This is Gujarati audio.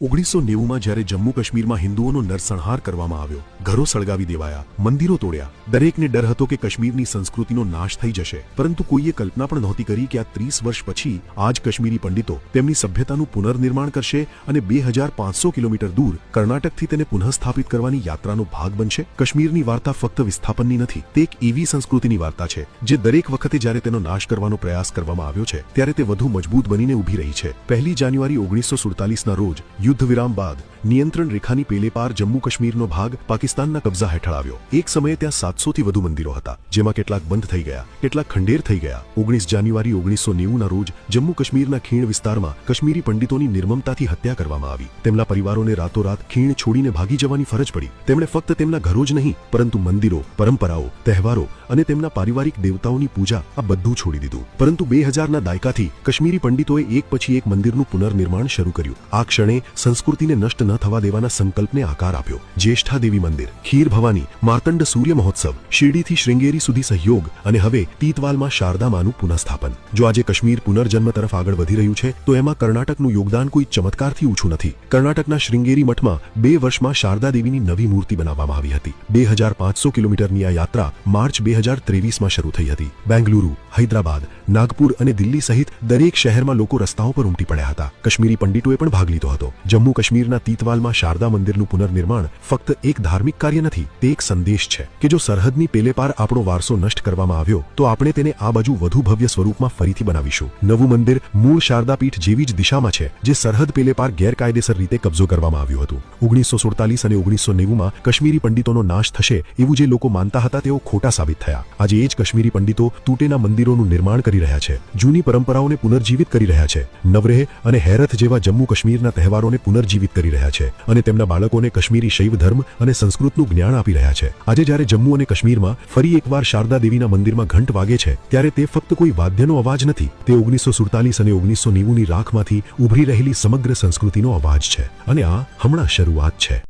1990માં જ્યારે જમ્મુ કાશ્મીરમાં હિન્દુઓનો નરસંહાર કરવામાં આવ્યો, ઘરો સળગાવી દેવાયા, મંદિરો તોડ્યા, દરેકને ડર હતો કે કાશ્મીરની સંસ્કૃતિનો નાશ થઈ જશે. પરંતુ કોઈએ કલ્પના પણ નહોતી કરી કે આ 30 વર્ષ પછી આજ કાશ્મીરી પંડિતો તેમની સભ્યતાનું પુનર્નિર્માણ કરશે અને 2500 કિલોમીટર દૂર કર્ણાટકથી તેને પુનઃસ્થાપિત કરવાની યાત્રાનો ભાગ બનશે. કાશ્મીરની વાર્તા ફક્ત વિસ્થાપનની નથી, તે એક એવી સંસ્કૃતિની વાર્તા છે જે દરેક વખતે જ્યારે તેનો નાશ કરવાનો પ્રયાસ કરવામાં આવ્યો છે ત્યારે તે વધુ મજબૂત બનીને ઊભી રહી છે. 1 જાન્યુઆરી 1947ના રોજ યુદ્ધ વિરામ બાદ નિયંત્રણ રેખાની પેલે પાર જમ્મુ કાશ્મીરનો ભાગ પાકિસ્તાનના કબજા હેઠળ આવ્યો. એક સમયે ત્યાં 700થી વધુ મંદિરો હતા, જેમાં કેટલાક બંધ થઈ ગયા, કેટલાક ખંડેર થઈ ગયા. 19 જાન્યુઆરી 1990ના રોજ જમ્મુ કાશ્મીરના ખીણ વિસ્તારમાં કાશ્મીરી પંડિતોની નિર્મમતાથી હત્યા કરવામાં આવી. તેમના પરિવારોને રાતોરાત ખીણ છોડીને ભાગી જવાની ફરજ પડી. તેમણે ફક્ત તેમના ઘરો જ નહીં, પરંતુ મંદિરો, પરંપરાઓ, તહેવારો અને તેમના પારિવારિક દેવતાઓની પૂજા આ બધું છોડી દીધું. પરંતુ 2000ના દાયકાથી કાશ્મીરી પંડિતોએ એક પછી એક મંદિરનું પુનર્નિર્માણ શરૂ કર્યું. આ ક્ષણે સંસ્કૃતિને નષ્ટ ન થવા દેવાના સંકલ્પને આકાર આપ્યો. જ્યેષ્ઠા દેવી મંદિર, ખીર ભવાની, માર્તંડ સૂર્ય મહોત્સવ, શિરડીથી શ્રૃંગેરી સુધી સહયોગ અને હવે તીતવાલમાં શારદામાનું પુનઃસ્થાપન. જો આજે કાશ્મીર પુનર્જન્મ તરફ આગળ વધી રહ્યું છે તો એમાં કર્ણાટકનું યોગદાન કોઈ ચમત્કારથી ઓછું નથી. કર્ણાટકના શ્રૃંગેરી મઠમાં 2 વર્ષમાં શારદા દેવીની નવી મૂર્તિ બનાવવામાં આવી હતી. 2500 કિલોમીટરની આ યાત્રા માર્ચ 2023માં શરૂ થઈ હતી. બેંગલુરુ, હૈદરાબાદ, નાગપુર અને દિલ્હી સહિત દરેક શહેરમાં લોકો રસ્તાઓ પર ઉમટી પડ્યા હતા. કાશ્મીરી પંડિતોએ પણ ભાગ લીધો હતો. જમ્મુ કાશ્મીરના તીતવાલમાં શારદા મંદિરનું પુનર્નિર્માણ ફક્ત એક ધાર્મિક કાર્ય નથી, તે એક સંદેશ છે કે જો સરહદની પેલે પાર આપણો વારસો નષ્ટ કરવામાં આવ્યો તો આપણે તેને આ બાજુ વધુ ભવ્ય સ્વરૂપમાં ફરીથી બનાવીશું. નવું મંદિર મૂળ શારદાપીઠ જેવી જ દિશામાં છે જે સરહદ પેલે પાર ગેરકાયદેસર રીતે કબજો કરવામાં આવ્યું હતું. 1947 અને 1990માં કાશ્મીરી પંડિતોનો નાશ થશે એવું જે લોકો માનતા હતા તેઓ ખોટા સાબિત થયા. આજે એ જ કાશ્મીરી પંડિતો તૂટેલા મંદિરોનું નિર્માણ કરી રહ્યા છે, જૂની પરંપરાઓને પુનર્જીવિત કરી રહ્યા છે, નવરેહ અને હેરથ જેવા જમ્મુ કાશ્મીરના તહેવારોને પુનર્જીવિત કરી રહ્યા છે અને તેમના બાળકોને કાશ્મીરી શૈવ ધર્મ અને સંસ્કૃતનું જ્ઞાન આપી રહ્યા છે. આજે જ્યારે જમ્મુ અને કાશ્મીરમાં ફરી એકવાર શારદા દેવીના મંદિરમાં ઘંટ વાગે છે ત્યારે તે ફક્ત કોઈ વાદ્યનો અવાજ નથી, તે 1947 અને 1990ની રાખમાંથી ઉભરી રહેલી સમગ્ર સંસ્કૃતિનો અવાજ છે. અને આ હમણાં શરૂઆત છે.